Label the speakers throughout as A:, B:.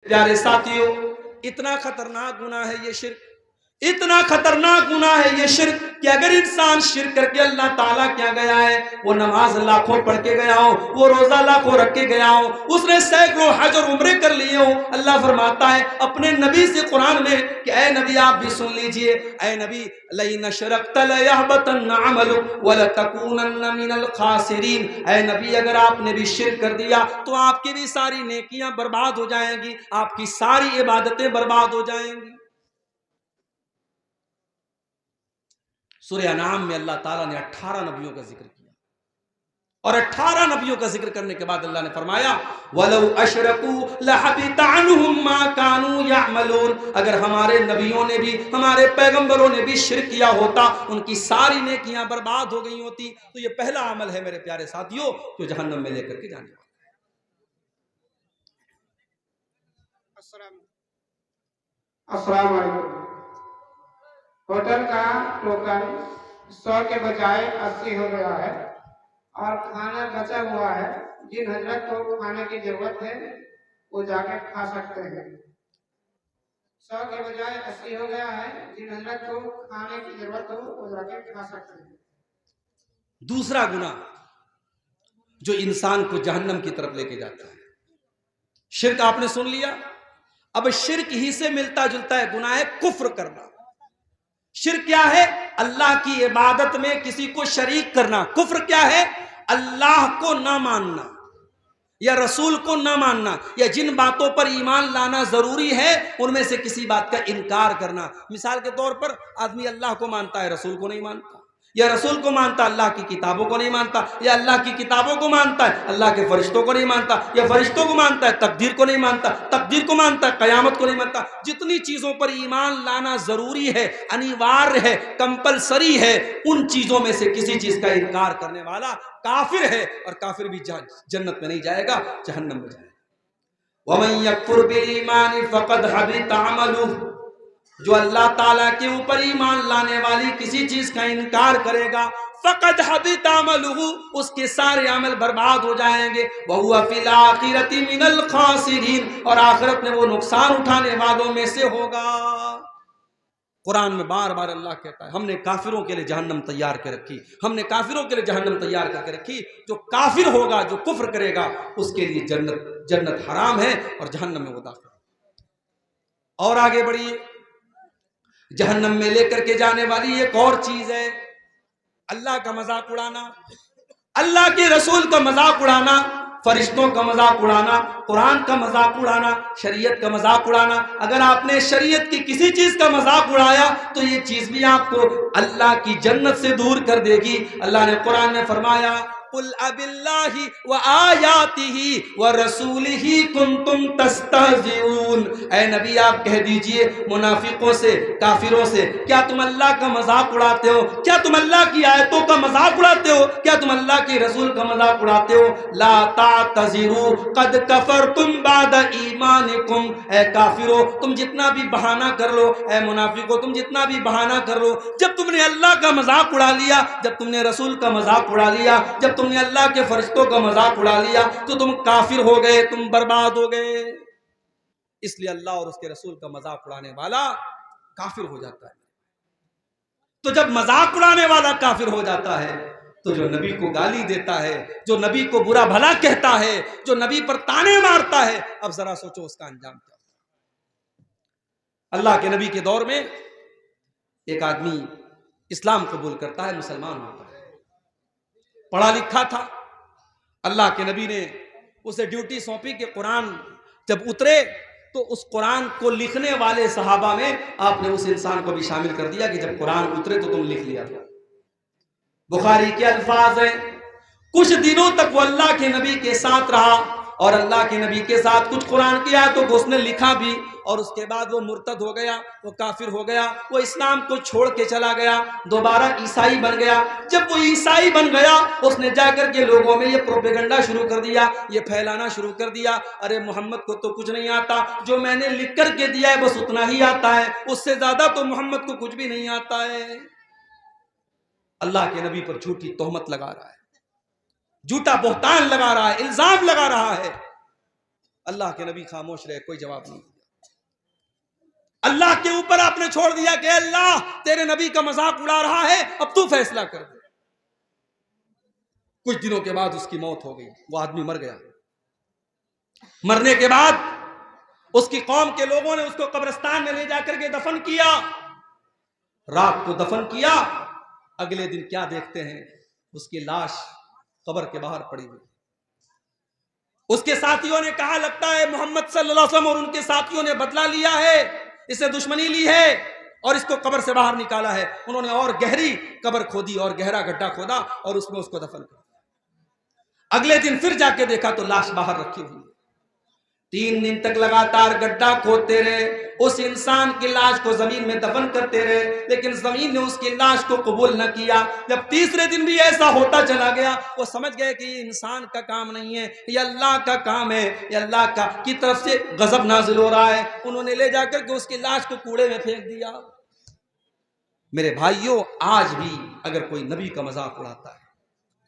A: پیارے ساتھیوں، اتنا خطرناک گناہ ہے یہ شرک، اتنا خطرناک گناہ ہے یہ شرک کہ اگر انسان شرک کر کے اللہ تعالیٰ کیا گیا ہے، وہ نماز لاکھوں پڑھ کے گیا ہو، وہ روزہ لاکھوں رکھ کے گیا ہو، اس نے سینکڑوں حج اور عمرے کر لیے ہو، اللہ فرماتا ہے اپنے نبی سے قرآن میں کہ اے نبی آپ بھی سن لیجئے، اے نبی لَئِنْ أَشْرَكْتَ لَيَحْبَطَنَّ عَمَلُكَ وَلَتَكُونَنَّ مِنَ الْخَاسِرِينَ، اے نبی اگر آپ نے بھی شرک کر دیا تو آپ کی بھی ساری نیکیاں برباد ہو جائیں گی، آپ کی ساری عبادتیں برباد ہو جائیں گی۔ سورہ انعام میں اللہ تعالیٰ نے 18 نبیوں کا ذکر کیا، اور 18 نبیوں کا ذکر کرنے کے بعد اللہ نے فرمایا وَلَوْ أَشْرَكُوا لَحَبِطَ عَنْهُمْ مَا كَانُوا يَعْمَلُونَ، اگر ہمارے نبیوں نے بھی، ہمارے پیغمبروں نے بھی شرک کیا ہوتا، ان کی ساری نیکیاں برباد ہو گئی ہوتی۔ تو یہ پہلا عمل ہے میرے پیارے ساتھیوں جو جہنم میں لے کر کے جانے والا۔
B: السلام علیکم۔ ہوٹل کا ٹوکن 100 کے بجائے 80 ہو گیا ہے اور کھانا بچا ہوا ہے، جن حضرت کو کھانے کی ضرورت ہے وہ جا کے کھا سکتے ہیں۔ 100 کے بجائے 80 ہو گیا ہے، جن حضرت کو کھانے کی ضرورت ہو وہ جا کے کھا سکتے ہیں۔
A: دوسرا گناہ جو انسان کو جہنم کی طرف لے کے جاتا ہے، شرک آپ نے سن لیا، اب شرک ہی سے ملتا جلتا ہے گناہ ہے کفر کرنا۔ شرک کیا ہے؟ اللہ کی عبادت میں کسی کو شریک کرنا۔ کفر کیا ہے؟ اللہ کو نہ ماننا یا رسول کو نہ ماننا، یا جن باتوں پر ایمان لانا ضروری ہے ان میں سے کسی بات کا انکار کرنا۔ مثال کے طور پر آدمی اللہ کو مانتا ہے، رسول کو نہیں مانتا، یا رسول کو مانتا اللہ کی کتابوں کو نہیں مانتا، یا اللہ کی کتابوں کو مانتا ہے اللہ کے فرشتوں کو نہیں مانتا، یا فرشتوں کو مانتا ہے تقدیر کو نہیں مانتا، تقدیر کو مانتا ہے قیامت کو نہیں مانتا۔ جتنی چیزوں پر ایمان لانا ضروری ہے، انیوار ہے، کمپلسری ہے، ان چیزوں میں سے کسی چیز کا انکار کرنے والا کافر ہے، اور کافر بھی جنت میں نہیں جائے گا، جہنم میں جائے گا۔ وَمَن يَكْفُرْ بِالْإِيمَانِ فَقَدْ حَبِطَ عَمَلُهُ، جو اللہ تعالیٰ کے اوپر ایمان لانے والی کسی چیز کا انکار کرے گا، فقد حبط عملہ، اس کے سارے عمل برباد ہو جائیں گے، وَهُوَ فِي الْآخِرَةِ مِنَ الْخَاسِرِينَ، اور آخرت میں وہ نقصان اٹھانے والوں میں سے ہوگا۔ قرآن میں بار بار اللہ کہتا ہے ہم نے کافروں کے لیے جہنم تیار کر رکھی، ہم نے کافروں کے لیے جہنم تیار کر کے رکھی۔ جو کافر ہوگا، جو کفر کرے گا، اس کے لیے جنت حرام ہے اور جہنم میں وہ داخل ہے۔ اور آگے بڑھیے، جہنم میں لے کر کے جانے والی ایک اور چیز ہے اللہ کا مذاق اڑانا، اللہ کے رسول کا مذاق اڑانا، فرشتوں کا مذاق اڑانا، قرآن کا مذاق اڑانا، شریعت کا مذاق اڑانا۔ اگر آپ نے شریعت کی کسی چیز کا مذاق اڑایا تو یہ چیز بھی آپ کو اللہ کی جنت سے دور کر دے گی۔ اللہ نے قرآن میں فرمایا قُلْ أَبِاللَّهِ وَآيَاتِهِ وَرَسُولِهِ كُنْتُمْ تَسْتَهْزِئُونَ، اے نبی آپ کہہ دیجئے منافقوں سے، کافروں سے، کیا تم اللہ کا مذاق اڑاتے ہو؟ کیا تم اللہ کی آیتوں کا مذاق اڑاتے ہو؟ کیا تم اللہ کے رسول کا مذاق اڑاتے ہو؟ لا تعتذروا قد کفرتم بعد ایمانکم، اے کافرو تم جتنا بھی بہانہ کر لو، اے منافقو تم جتنا بھی بہانہ کر لو، جب تم نے اللہ کا مذاق اڑا لیا، جب تم نے رسول کا مذاق اڑا لیا، جب تم نے اللہ کے فرشتوں کا مذاق اڑا لیا تو تم کافر ہو گئے، تم برباد ہو گئے۔ اس لیے اللہ اور اس کے رسول کا مذاق اڑانے والا کافر ہو جاتا ہے۔ تو جب مذاق اڑانے والا کافر ہو جاتا ہے تو جو نبی کو گالی دیتا ہے، جو نبی کو برا بھلا کہتا ہے، جو نبی پر تانے مارتا ہے، اب ذرا سوچو اس کا انجام کیا ہوگا۔ اللہ کے نبی کے دور میں ایک آدمی اسلام قبول کرتا ہے، مسلمان ہوتا ہے، پڑھا لکھا تھا۔ اللہ کے نبی نے اسے ڈیوٹی سونپی کہ قرآن جب اترے تو اس قرآن کو لکھنے والے صحابہ میں آپ نے اس انسان کو بھی شامل کر دیا کہ جب قرآن اترے تو تم لکھ لیا تھا۔ بخاری کے الفاظ ہیں کچھ دنوں تک وہ اللہ کے نبی کے ساتھ رہا اور اللہ کے نبی کے ساتھ کچھ قرآن کی آیتوں کو اس نے لکھا بھی، اور اس کے بعد وہ مرتد ہو گیا، وہ کافر ہو گیا، وہ اسلام کو چھوڑ کے چلا گیا، دوبارہ عیسائی بن گیا۔ جب وہ عیسائی بن گیا اس نے جا کر کے لوگوں میں یہ پروپیگنڈا شروع کر دیا، یہ پھیلانا شروع کر دیا، ارے محمد کو تو کچھ نہیں آتا، جو میں نے لکھ کر کے دیا ہے بس اتنا ہی آتا ہے، اس سے زیادہ تو محمد کو کچھ بھی نہیں آتا ہے۔ اللہ کے نبی پر جھوٹی تہمت لگا رہا ہے، جھوٹا بہتان لگا رہا ہے، الزام لگا رہا ہے۔ اللہ کے نبی خاموش رہے, کوئی جواب نہیں دیا. اللہ کے اوپر آپ نے چھوڑ دیا کہ اللہ تیرے نبی کا مذاق اڑا رہا ہے, اب تو فیصلہ کر دے. کچھ دنوں کے بعد اس کی موت ہو گئی, وہ آدمی مر گیا. مرنے کے بعد اس کی قوم کے لوگوں نے اس کو قبرستان میں لے جا کر کے دفن کیا. رات کو دفن کیا, اگلے دن کیا دیکھتے ہیں, اس کی لاش قبر کے باہر پڑی ہوئی. اس کے ساتھیوں نے کہا لگتا ہے محمد صلی اللہ علیہ وسلم اور ان کے ساتھیوں نے بدلہ لیا ہے, اس سے دشمنی لی ہے اور اس کو قبر سے باہر نکالا ہے. انہوں نے اور گہری قبر کھودی اور گہرا گڈھا کھودا اور اس میں اس کو دفن کر دیا. اگلے دن پھر جا کے دیکھا تو لاش باہر رکھی ہوئی. 3 دن تک لگاتار گڈھا کھودتے رہے, اس انسان کی لاش کو زمین میں دفن کرتے رہے, لیکن زمین نے اس کی لاش کو قبول نہ کیا. جب تیسرے دن بھی ایسا ہوتا چلا گیا, وہ سمجھ گئے کہ یہ انسان کا کام نہیں ہے, یہ اللہ کا کام ہے, یہ اللہ کا کی طرف سے غضب نازل ہو رہا ہے. انہوں نے لے جا کر کے اس کی لاش کو کوڑے میں پھینک دیا. میرے بھائیوں, آج بھی اگر کوئی نبی کا مذاق اڑاتا ہے,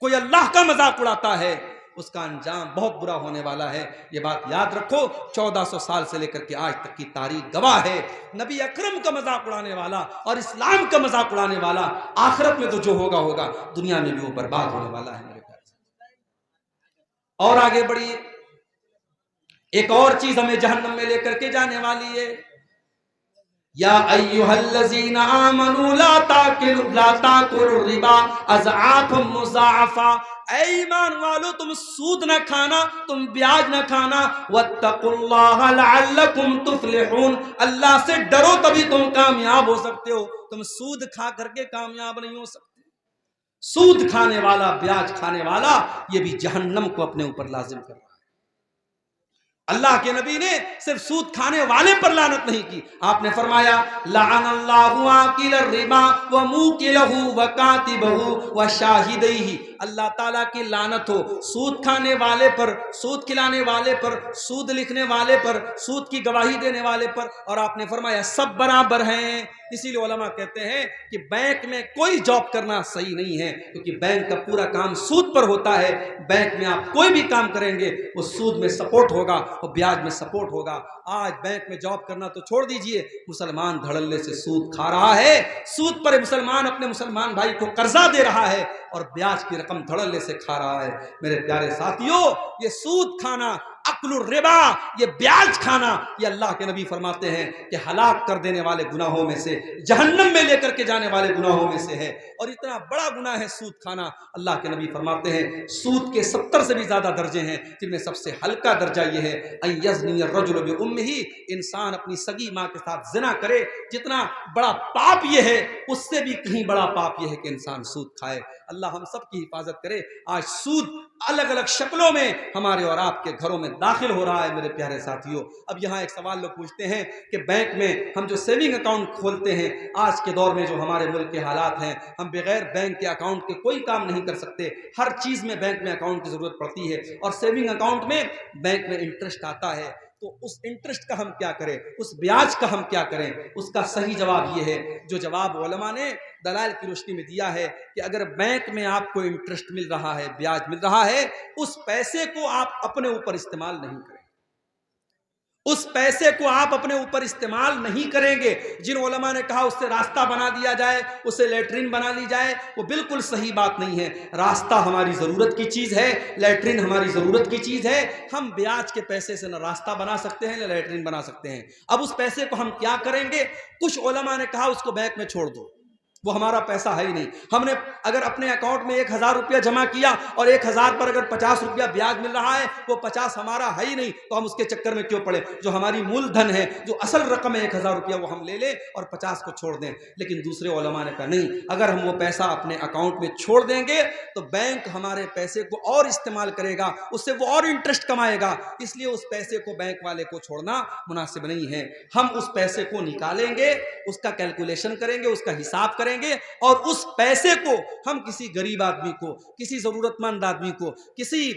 A: کوئی اللہ کا مذاق اڑاتا ہے, اس کا انجام بہت برا ہونے والا ہے. یہ بات یاد رکھو. 1400 سال سے لے کر کے آج تک کی تاریخ گواہ ہے. نبی اکرم کا مذاق اڑانے والا اور اسلام کا مذاق اڑانے والا آخرت میں تو جو ہوگا ہوگا, دنیا میں بھی وہ برباد ہونے والا ہے. میرے پیارے اور آگے بڑھیے. ایک اور چیز ہمیں جہنم میں لے کر کے جانے والی ہے. یا ایھا الذین آمنوا لا تاکلوا الربا اضعافا مضاعفا. اے ایمان والو, تم سود نہ کھانا, تم بیاج نہ کھانا. واتقوا اللہ لعلکم تفلحون. اللہ سے ڈرو تبھی تم کامیاب ہو سکتے ہو. تم سود کھا کر کے کامیاب نہیں ہو سکتے. سود کھانے والا, بیاج کھانے والا, یہ بھی جہنم کو اپنے اوپر لازم کر رہا ہے. اللہ کے نبی نے صرف سود کھانے والے پر لعنت نہیں کی, آپ نے فرمایا لعن اللہ آکل الربا وموکلہ وکاتبہ وشاہدیہ. اللہ تعالیٰ کی لعنت ہو سود کھانے والے پر, سود کھلانے والے پر, سود لکھنے والے پر, سود کی گواہی دینے والے پر. اور آپ نے فرمایا سب برابر ہیں. اسی لیے علماء کہتے ہیں کہ بینک میں کوئی جاب کرنا صحیح نہیں ہے, کیونکہ بینک کا پورا کام سود پر ہوتا ہے. بینک میں آپ کوئی بھی کام کریں گے وہ سود میں سپورٹ ہوگا, وہ بیاج میں سپورٹ ہوگا. آج بینک میں جاب کرنا تو چھوڑ دیجئے, مسلمان دھڑلے سے سود کھا رہا ہے. سود پر مسلمان اپنے مسلمان بھائی کو قرضہ دے رہا ہے اور بیاج کی رقم دھڑلے سے کھا رہا ہے. میرے پیارے ساتھیوں, یہ سود کھانا, اکل الربا, یہ بیاج کھانا, یہ اللہ کے نبی فرماتے ہیں کہ ہلاک کر دینے والے گناہوں میں سے, جہنم میں لے کر کے جانے والے گناہوں میں سے ہے. اور اتنا بڑا گناہ ہے سود کھانا. اللہ کے نبی فرماتے ہیں سود کے 70 سے بھی زیادہ درجے ہیں, جن میں سب سے ہلکا درجہ یہ ہے ان یزنی الرجل بامہ, انسان اپنی سگی ماں کے ساتھ زنا کرے. جتنا بڑا پاپ یہ ہے, اس سے بھی کہیں بڑا پاپ یہ ہے کہ انسان سود کھائے. اللہ ہم سب کی حفاظت کرے. آج سود الگ الگ شکلوں میں ہمارے اور آپ کے گھروں میں داخل ہو رہا ہے. میرے پیارے ساتھیوں, اب یہاں ایک سوال لوگ پوچھتے ہیں کہ بینک میں ہم جو سیونگ اکاؤنٹ کھولتے ہیں, آج کے دور میں جو ہمارے ملک کے حالات ہیں, ہم بغیر بینک کے اکاؤنٹ کے کوئی کام نہیں کر سکتے. ہر چیز میں بینک میں اکاؤنٹ کی ضرورت پڑتی ہے, اور سیونگ اکاؤنٹ میں بینک میں انٹرسٹ آتا ہے. تو اس انٹرسٹ کا ہم کیا کریں, اس بیاج کا ہم کیا کریں؟ اس کا صحیح جواب یہ ہے, جو جواب علماء نے دلائل کی روشنی میں دیا ہے, کہ اگر بینک میں آپ کو انٹرسٹ مل رہا ہے, بیاج مل رہا ہے, اس پیسے کو آپ اپنے اوپر استعمال نہیں کریں. اس پیسے کو آپ اپنے اوپر استعمال نہیں کریں گے. جن علماء نے کہا اس سے راستہ بنا دیا جائے, اسے لیٹرین بنا لی جائے, وہ بالکل صحیح بات نہیں ہے. راستہ ہماری ضرورت کی چیز ہے, لیٹرین ہماری ضرورت کی چیز ہے. ہم بیاج کے پیسے سے نہ راستہ بنا سکتے ہیں نہ لیٹرین بنا سکتے ہیں. اب اس پیسے کو ہم کیا کریں گے؟ کچھ علماء نے کہا اس کو بینک میں چھوڑ دو, وہ ہمارا پیسہ ہے ہی نہیں. ہم نے اگر اپنے اکاؤنٹ میں 1000 روپیہ جمع کیا اور 1000 پر اگر 50 روپیہ بیاج مل رہا ہے, وہ 50 ہمارا ہے ہی نہیں, تو ہم اس کے چکر میں کیوں پڑے؟ جو ہماری مول دھن ہے, جو اصل رقم ہے 1000 روپیہ, وہ ہم لے لیں اور 50 کو چھوڑ دیں. لیکن دوسرے علماء نے کہا نہیں, اگر ہم وہ پیسہ اپنے اکاؤنٹ میں چھوڑ دیں گے تو بینک ہمارے پیسے کو اور استعمال کرے گا, اس سے وہ اور انٹرسٹ کمائے گا. اس لیے اس پیسے کو بینک والے کو چھوڑنا مناسب نہیں ہے. ہم اس پیسے کو نکالیں گے اس کا کیلکولیشن کریں گے, اس کا حساب کریں گے, اور اس پیسے کو ہم کسی غریب آدمی کو, کسی ضرورت مند آدمی کو, کسی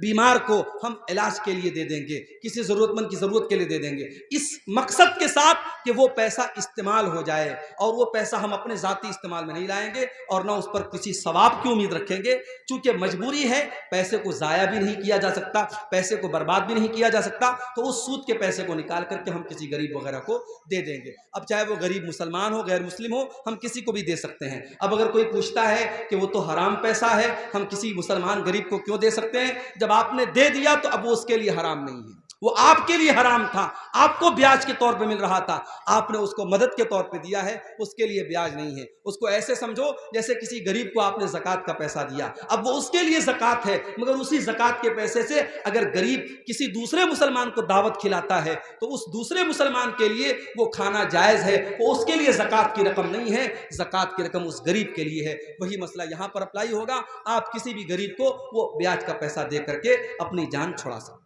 A: بیمار کو ہم علاج کے لیے دے دیں گے, کسی ضرورت مند کی ضرورت کے لیے دے دیں گے, اس مقصد کے ساتھ کہ وہ پیسہ استعمال ہو جائے, اور وہ پیسہ ہم اپنے ذاتی استعمال میں نہیں لائیں گے اور نہ اس پر کسی ثواب کی امید رکھیں گے. چونکہ مجبوری ہے, پیسے کو ضائع بھی نہیں کیا جا سکتا, پیسے کو برباد بھی نہیں کیا جا سکتا, تو اس سود کے پیسے کو نکال کر کے ہم کسی غریب وغیرہ کو دے دیں گے. اب چاہے وہ غریب مسلمان ہو, غیر مسلم ہو, ہم کسی کو بھی دے سکتے ہیں. اب اگر کوئی پوچھتا ہے کہ وہ تو حرام پیسہ ہے, ہم کسی مسلمان غریب کو کیوں دے سکتے ہیں؟ جب آپ نے دے دیا تو اب وہ اس کے لیے حرام نہیں ہے, وہ آپ کے لیے حرام تھا, آپ کو بیاج کے طور پہ مل رہا تھا, آپ نے اس کو مدد کے طور پہ دیا ہے, اس کے لیے بیاج نہیں ہے. اس کو ایسے سمجھو جیسے کسی غریب کو آپ نے زکوٰۃ کا پیسہ دیا, اب وہ اس کے لیے زکوٰۃ ہے, مگر اسی زکوٰۃ کے پیسے سے اگر غریب کسی دوسرے مسلمان کو دعوت کھلاتا ہے تو اس دوسرے مسلمان کے لیے وہ کھانا جائز ہے, وہ اس کے لیے زکوٰۃ کی رقم نہیں ہے, زکوٰۃ کی رقم اس غریب کے لیے ہے. وہی مسئلہ یہاں پر اپلائی ہوگا, آپ کسی بھی غریب کو وہ بیاج کا پیسہ دے کر کے اپنی جان چھڑا سکتے.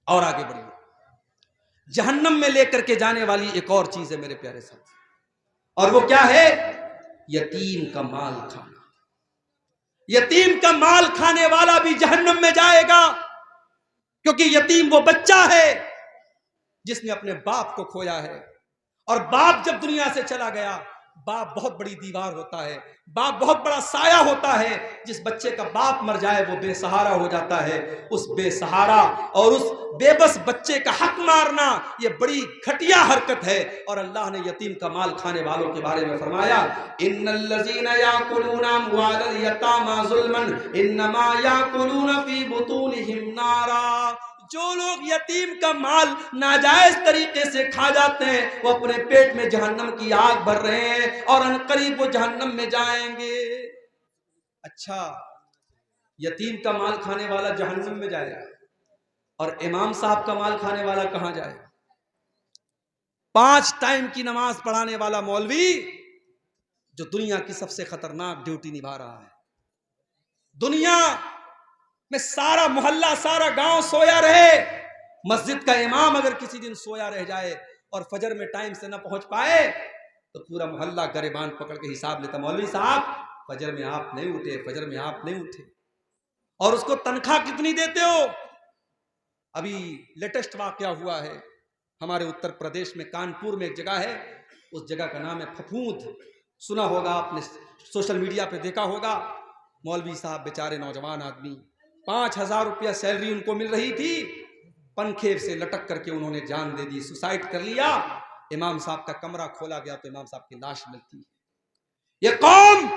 A: اور آگے بڑھیے, جہنم میں لے کر کے جانے والی ایک اور چیز ہے میرے پیارے ساتھی, اور وہ کیا ہے؟ یتیم کا مال کھانا. یتیم کا مال کھانے والا بھی جہنم میں جائے گا, کیونکہ یتیم وہ بچہ ہے جس نے اپنے باپ کو کھویا ہے, اور باپ جب دنیا سے چلا گیا, باپ بہت بڑی دیوار ہوتا ہے, باپ بہت بڑا سایہ ہوتا ہے. جس بچے کا باپ مر جائے وہ بے سہارا ہو جاتا ہے. اس بے سہارا اور اس بے بس بچے کا حق مارنا یہ بڑی گھٹیا حرکت ہے. اور اللہ نے یتیم کا مال کھانے والوں کے بارے میں فرمایا, ان الذین یاکلون اموال الیتامی ظلما انما یاکلون فی بطونہم نارا. جو لوگ یتیم کا مال ناجائز طریقے سے کھا جاتے ہیں وہ اپنے پیٹ میں جہنم کی آگ بھر رہے ہیں, اور انقریب وہ جہنم میں جائیں گے. اچھا, یتیم کا مال کھانے والا جہنم میں جائے گا, اور امام صاحب کا مال کھانے والا کہاں جائے گا؟ 5 ٹائم کی نماز پڑھانے والا مولوی جو دنیا کی سب سے خطرناک ڈیوٹی نبھا رہا ہے. دنیا میں سارا محلہ, سارا گاؤں سویا رہے, مسجد کا امام اگر کسی دن سویا رہ جائے اور فجر میں ٹائم سے نہ پہنچ پائے تو پورا محلہ گریبان پکڑ کے حساب لیتا, مولوی صاحب فجر میں آپ نہیں اٹھے, فجر میں آپ نہیں اٹھے. اور اس کو تنخواہ کتنی دیتے ہو؟ ابھی لیٹسٹ واقعہ ہوا ہے ہمارے اتر پردیش میں, کانپور میں ایک جگہ ہے, اس جگہ کا نام ہے پھپھوت. سنا ہوگا آپ نے, سوشل میڈیا پہ دیکھا ہوگا. مولوی صاحب بیچارے نوجوان آدمی, 5,000 روپیہ سیلری ان کو مل رہی تھی, پنکھے سے لٹک کر کے انہوں نے جان دے دی, سوسائڈ کر لیا. امام صاحب کا کمرہ کھولا گیا تو امام صاحب کی لاش ملتی ہے. یہ قوم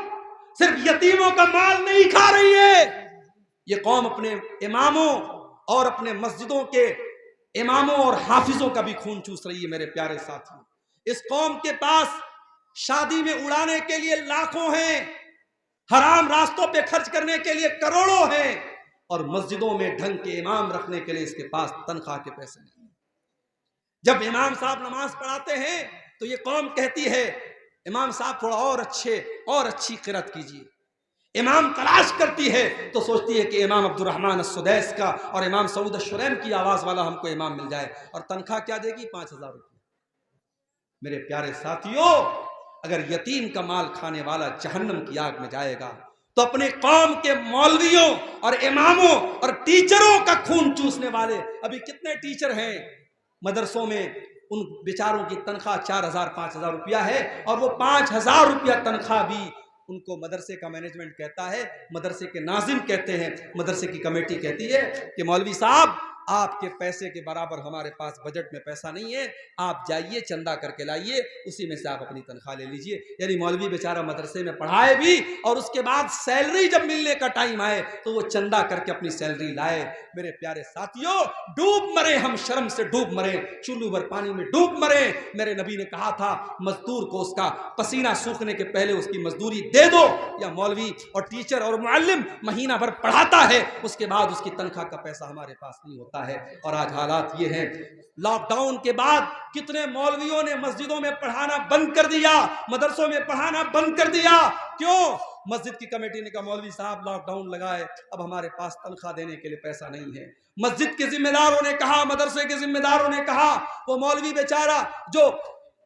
A: صرف یتیموں کا مال نہیں کھا رہی ہے, یہ قوم اپنے اماموں اور اپنے مسجدوں کے اماموں اور حافظوں کا بھی خون چوس رہی ہے. میرے پیارے ساتھیوں, اس قوم کے پاس شادی میں اڑانے کے لیے لاکھوں ہیں, حرام راستوں پہ خرچ کرنے کے لیے کروڑوں ہیں, اور مسجدوں میں ڈھنگ کے امام رکھنے کے لیے اس کے پاس تنخواہ کے پیسے نہیں. جب امام صاحب نماز پڑھاتے ہیں تو یہ قوم کہتی ہے امام صاحب تھوڑا اور اچھی قرات کیجیے. امام تلاش کرتی ہے تو سوچتی ہے کہ امام عبد الرحمن السدیس کا اور امام سعود الشریم کی آواز والا ہم کو امام مل جائے, اور تنخواہ کیا دے گی؟ 5,000 روپے. میرے پیارے ساتھیوں, اگر یتیم کا مال کھانے والا جہنم کی آگ میں جائے گا تو اپنے قوم کے مولویوں اور اماموں اور ٹیچروں کا خون چوسنے والے, ابھی کتنے ٹیچر ہیں مدرسوں میں, ان بیچاروں کی تنخواہ 4,000-5,000 روپیہ ہے, اور وہ 5,000 روپیہ تنخواہ بھی ان کو مدرسے کا مینجمنٹ کہتا ہے, مدرسے کے ناظم کہتے ہیں, مدرسے کی کمیٹی کہتی ہے کہ مولوی صاحب آپ کے پیسے کے برابر ہمارے پاس بجٹ میں پیسہ نہیں ہے, آپ جائیے چندہ کر کے لائیے, اسی میں سے آپ اپنی تنخواہ لے لیجئے. یعنی مولوی بیچارہ مدرسے میں پڑھائے بھی, اور اس کے بعد سیلری جب ملنے کا ٹائم آئے تو وہ چندہ کر کے اپنی سیلری لائے. میرے پیارے ساتھیوں, ڈوب مرے ہم, شرم سے ڈوب مرے, چلو بھر پانی میں ڈوب مرے. میرے نبی نے کہا تھا مزدور کو اس کا پسینہ سوکھنے کے پہلے اس کی مزدوری دے دو. یا مولوی اور ٹیچر اور معلم مہینہ بھر پڑھاتا ہے, اس کے بعد اس کی تنخواہ کا پیسہ ہمارے پاس نہیں ہوتا ہے. اور آج حالات یہ ہیں, لاک ڈاؤن کے بعد کتنے مولویوں نے مسجدوں میں پڑھانا بند کر دیا, مدرسوں میں پڑھانا بند کر دیا. کیوں؟ مسجد کی کمیٹی نے کہا مولوی صاحب لاک ڈاؤن لگائے, اب ہمارے پاس تنخواہ دینے کے لیے پیسہ نہیں ہے. مسجد کے ذمہ داروں نے کہا, مدرسے کے ذمہ داروں نے کہا, وہ مولوی بیچارہ جو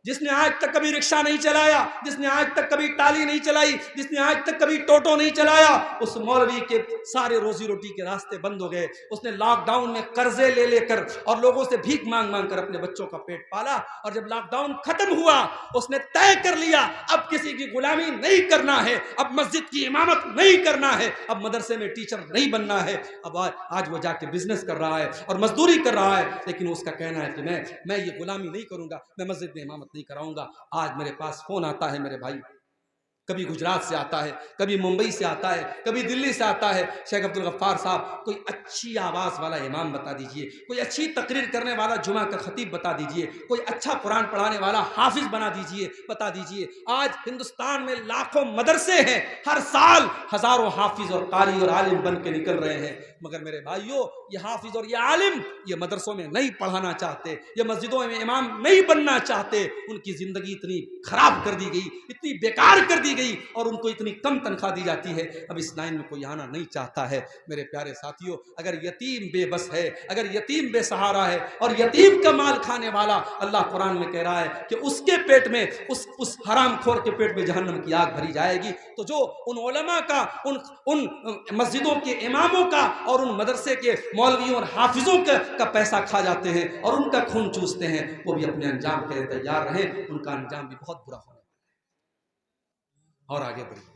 A: جس نے آج تک کبھی رکشہ نہیں چلایا، جس نے آج تک کبھی ٹالی نہیں چلائی، جس نے آج تک کبھی ٹوٹو نہیں چلایا، اس مولوی کے سارے روزی روٹی کے راستے بند ہو گئے۔ اس نے لاک ڈاؤن میں قرضے لے لے کر اور لوگوں سے بھیک مانگ مانگ کر اپنے بچوں کا پیٹ پالا، اور جب لاک ڈاؤن ختم ہوا اس نے طے کر لیا اب کسی کی غلامی نہیں کرنا ہے، اب مسجد کی امامت نہیں کرنا ہے، اب مدرسے میں ٹیچر نہیں بننا ہے۔ اب آج وہ جا کے بزنس کر رہا ہے اور مزدوری کر رہا ہے، لیکن اس کا کہنا ہے کہ میں یہ غلامی نہیں کروں گا، میں مسجد میں امامت نہیں کراؤں گا۔ آج میرے پاس فون آتا ہے میرے بھائی، کبھی گجرات سے آتا ہے، کبھی ممبئی سے آتا ہے، کبھی دلی سے آتا ہے، شیخ عبدالغفار صاحب کوئی اچھی آواز والا امام بتا دیجئے، کوئی اچھی تقریر کرنے والا جمعہ کا خطیب بتا دیجئے، کوئی اچھا قرآن پڑھانے والا حافظ بنا دیجئے، بتا دیجئے۔ آج ہندوستان میں لاکھوں مدرسے ہیں، ہر سال ہزاروں حافظ اور قاری اور عالم بن کے نکل رہے ہیں، مگر میرے بھائیوں یہ حافظ اور یہ عالم یہ مدرسوں میں نہیں پڑھانا چاہتے، یہ مسجدوں میں امام نہیں بننا چاہتے۔ ان کی زندگی اتنی خراب کر دی گئی، اتنی بیکار کر دی گئی، اور ان کو اتنی کم تنخواہ دی جاتی ہے، اب اس لائن میں کوئی آنا نہیں چاہتا ہے۔ میرے پیارے ساتھیوں، اگر یتیم بے بس ہے، اگر یتیم بے سہارا ہے اور یتیم کا مال کھانے والا، اللہ قرآن میں کہہ رہا ہے کہ اس کے پیٹ میں اس حرام خور کے پیٹ میں جہنم کی آگ بھری جائے گی۔ تو جو ان علماء کا، ان مسجدوں کے اماموں کا اور ان مدرسے کے مولویوں اور حافظوں کا پیسہ کھا جاتے ہیں اور ان کا خون چوستے ہیں، وہ بھی اپنے انجام کے لیے تیار رہیں، ان کا انجام بھی بہت برا ہوگا۔ اور آگے بڑھیے،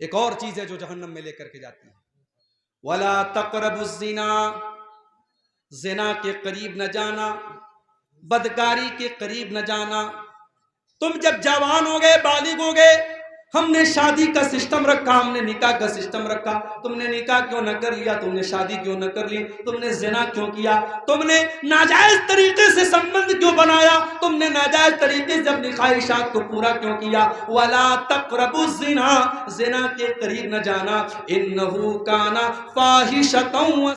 A: ایک اور چیز ہے جو جہنم میں لے کر کے جاتی ہے، وَلَا تَقْرَبُوا الزِّنَا، زنا کے قریب نہ جانا، بدکاری کے قریب نہ جانا۔ تم جب جوان ہو گئے، بالغ ہو گئے، ہم نے شادی کا سسٹم رکھا، ہم نے نکاح کا سسٹم رکھا، تم نے نکاح کیوں نہ کر لیا، تم نے شادی کیوں نہ کر لی، تم نے زنا کیوں کیا، تم نے ناجائز طریقے سے سنبندھ کیوں بنایا، تم نے ناجائز طریقے سے اپنی خواہشات کو پورا کیوں کیا۔ وَلَا تَقْرَبُوا الزِّنَا، زنا کے قریب نہ جانا، إِنَّهُ كَانَ فَاحِشَةً